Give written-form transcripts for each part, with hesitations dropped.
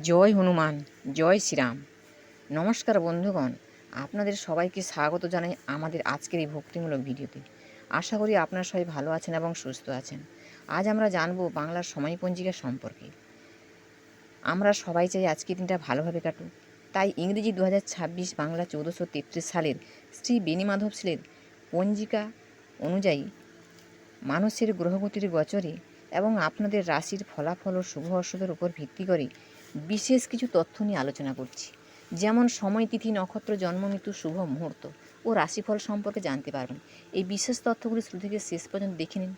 জয় হনুমান, জয় শ্রীরাম। নমস্কার বন্ধুগণ, আপনাদের সবাইকে স্বাগত জানাই আমাদের আজকের এই ভক্তিমূলক ভিডিওতে। আশা করি আপনারা সবাই ভালো আছেন এবং সুস্থ আছেন। আজ আমরা জানব বাংলার সময় পঞ্জিকা সম্পর্কে। আমরা সবাই চাই আজকের দিনটা ভালোভাবে কাটুক, তাই ইংরেজি 2026 বাংলা 1433 সালের শ্রী বেণীমাধব শীলের পঞ্জিকা অনুযায়ী মানুষের গ্রহগতির গোচরে এবং আপনাদের রাশির ফলাফল ও শুভ অশুভের উপর ভিত্তি করে বিশেষ কিছু তথ্য নিয়ে আলোচনা করছি। যেমন সময়, তিথি, নক্ষত্র, জন্ম, মৃত্যু, শুভ মুহূর্ত ও রাশিফল সম্পর্কে জানতে পারবেন। এই বিশেষ তথ্যগুলি শুরু থেকে শেষ পর্যন্ত দেখে নিন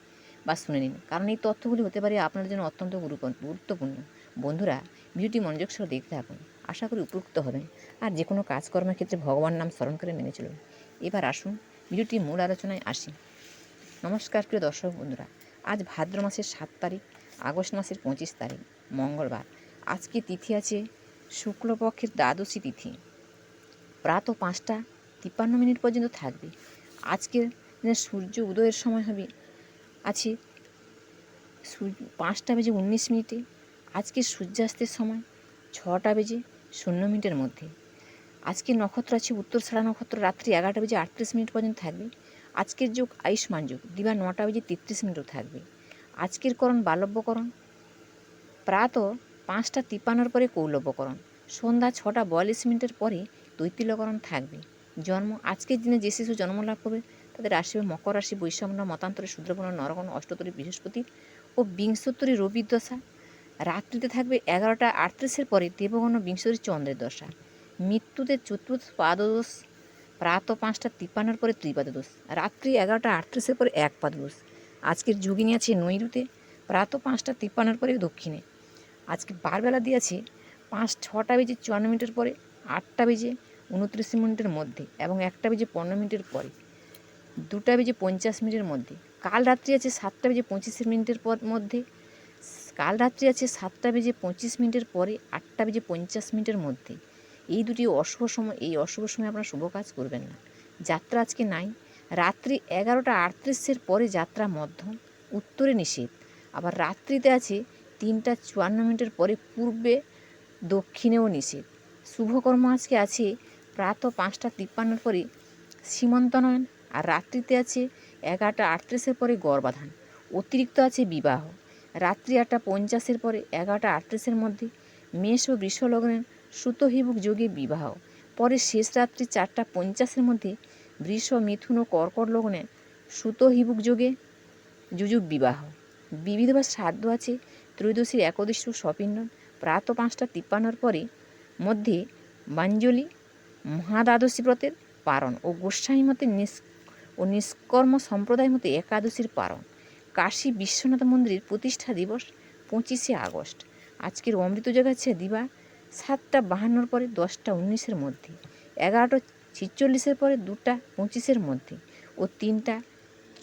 বা শুনে নিন, কারণ এই তথ্যগুলি হতে পারে আপনাদের জন্য অত্যন্ত গুরুত্বপূর্ণ। বন্ধুরা, ভিডিওটি মনোযোগ সহ দেখতে থাকুন, আশা করি উপকৃত হবেন। আর যে কোনো কাজকর্মের ক্ষেত্রে ভগবান নাম স্মরণ করে মেনে চলুন। এবার আসুন ভিডিওটি মূল আলোচনায় আসি। নমস্কার প্রিয় দর্শক বন্ধুরা, আজ ভাদ্র মাসের 7 তারিখ, আগস্ট মাসের 25 তারিখ, মঙ্গলবার। আজকে তিথি আছে শুক্লপক্ষের দ্বাদশী তিথি, প্রাত 5টা 53 পর্যন্ত থাকবে। আজকের দিনে সূর্য উদয়ের সময় হবে আছে 5টা বেজে 19 মিনিটে। আজকের সূর্যাস্তের সময় 6টা বেজে 0 মিনিটের মধ্যে। আজকের নক্ষত্র আছে উত্তরছাড়া নক্ষত্র, রাত্রি 11টা বেজে 38 মিনিট পর্যন্ত থাকবে। আজকের যোগ আয়ুষ্মান যোগ, দিবা 9টা বেজে 33 মিনিটও থাকবে। আজকের করণ বালব্যকরণ, প্রাত 5টা 53 পরে কৌলব্যকরণ, সন্ধ্যা 6টা 42 মিনিটের পরে তৈতিল্যকরণ থাকবে। জন্ম, আজকের দিনে যে শিশু জন্মলাভ করবে তাদের রাশি হবে মকর রাশি, বৈষম্য মতান্তরে শূদ্রপূর্ণ নরকণ, অষ্টতরী বৃহস্পতি ও বিংশোত্তরী রবির দশা। রাত্রিতে থাকবে 11টা 38 পরে দেবগণ বিংশোত্তরী চন্দ্রের দশা। মৃত্যুতে চতুর্থ পাদদোষ, প্রাত 5টা 53 পরে ত্রিপাদদোষ, রাত্রি 11টা 38 পরে এক পাদদোষ। আজকের যোগিনী আছে নৈরুতে, প্রাত 5টা 53 পরে দক্ষিণে। আজকে বারবেলা দিয়েছে 6টা বেজে 54 মিনিটের পরে, 8টা বেজে 29 মিনিটের মধ্যে এবং 1টা বেজে 15 মিনিটের পরে, 2টা বেজে 50 মিনিটের মধ্যে। কাল রাত্রি আছে 7টা বেজে 25 মিনিটের মধ্যে, কাল রাত্রি আছে 7টা বেজে 25 মিনিটের পরে, 8টা বেজে 50 মিনিটের মধ্যে। এই দুটি অশুভ সময়, এই অশুভ সময় আপনারা শুভ কাজ করবেন না। যাত্রা আজকে নাই। রাত্রি 11টা 38 পরে যাত্রা মধ্যম, উত্তরে নিষেধ। আবার রাত্রিতে আছে 3টা 54 মিনিটের পরে পূর্বে, দক্ষিণেও নিষেধ। শুভকর্ম আজকে আছে প্রাত 5টা 53 পরে সীমন্তনয়ন, আর রাত্রিতে আছে 11টা 38 পরে গর্ভাধান। অতিরিক্ত আছে বিবাহ। রাত্রি 8টা 50 পরে 11টা 38 মধ্যে মেষ ও বৃষ লগ্নের সুতহিবুক যোগে বিবাহ। পরে শেষ রাত্রি 4টা 50 মধ্যে বৃষ, মিথুন ও কর্কট লগ্নে সুতহিবুক যোগে যুযুগ বিবাহ। বিবিধ বা শ্রাদ্ধ আছে ত্রয়োদশীর একদৃষ্ট সপিণ্ডন, প্রাত 5টা 53 পরে মধ্যে বাঞ্জলি, মহাদ্বাদশী ব্রতের পারণ ও গোস্বামী মতে নিষ্কর্ম সম্প্রদায় মতে একাদশীর পারণ। কাশী বিশ্বনাথ মন্দিরের প্রতিষ্ঠা দিবস 25শে আগস্ট। আজকের অমৃতযোগ আছে দিবা 7টা 52 পরে 10টা 19 মধ্যে, 11টা 46 পরে 2টা 25 মধ্যে ও 3টা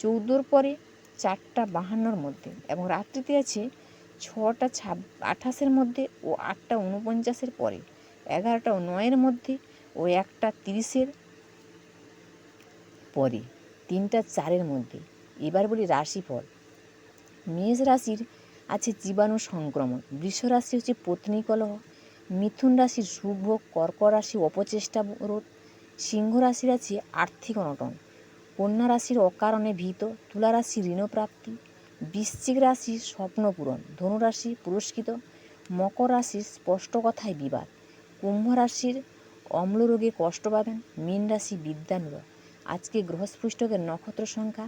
14 পরে 4টা 52 মধ্যে, এবং রাত্রিতে আছে 6টা 28 মধ্যে ও 8টা 49 পরে, 11টা 9 মধ্যে ও 1টা 30 পরে, 3টা 4 মধ্যে। এবার বলি রাশিফল। মেষ রাশির আছে জীবাণু সংক্রমণ, বৃষ রাশি হচ্ছে পত্নী কলহ, মিথুন রাশির সুভোগ, কর্কট রাশি অপচেষ্টা রোধ, সিংহ রাশির আছে আর্থিক অনটন, কন্যা রাশির অকারণে ভীত, তুলা রাশি ঋণপ্রাপ্তি, বৃশ্চিক রাশির স্বপ্ন পূরণ, ধনু রাশি পুরস্কৃত, মকর রাশির স্পষ্ট কথায় বিবাদ, কুম্ভ রাশির অম্ল রোগে কষ্ট পাবেন, মীন রাশি বিদ্যানুর। আজকে গ্রহস্পৃষ্টকের নক্ষত্র সংখ্যা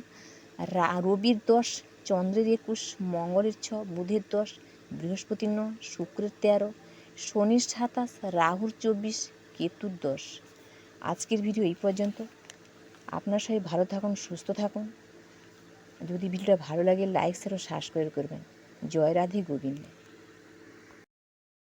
রবির 10, চন্দ্রের 21, মঙ্গলের 6, বুধের 10, বৃহস্পতির 9, শুক্রের 13, শনির 27, রাহুর 24, কেতুর 10। আজকের ভিডিও এই পর্যন্ত। আপনার সবাই ভালো থাকুন, সুস্থ থাকুন। যদি ভিডিওটা ভালো লাগে লাইক শেয়ার ও সাবস্ক্রাইব করবেন। জয় রাধে গোবিন্দ।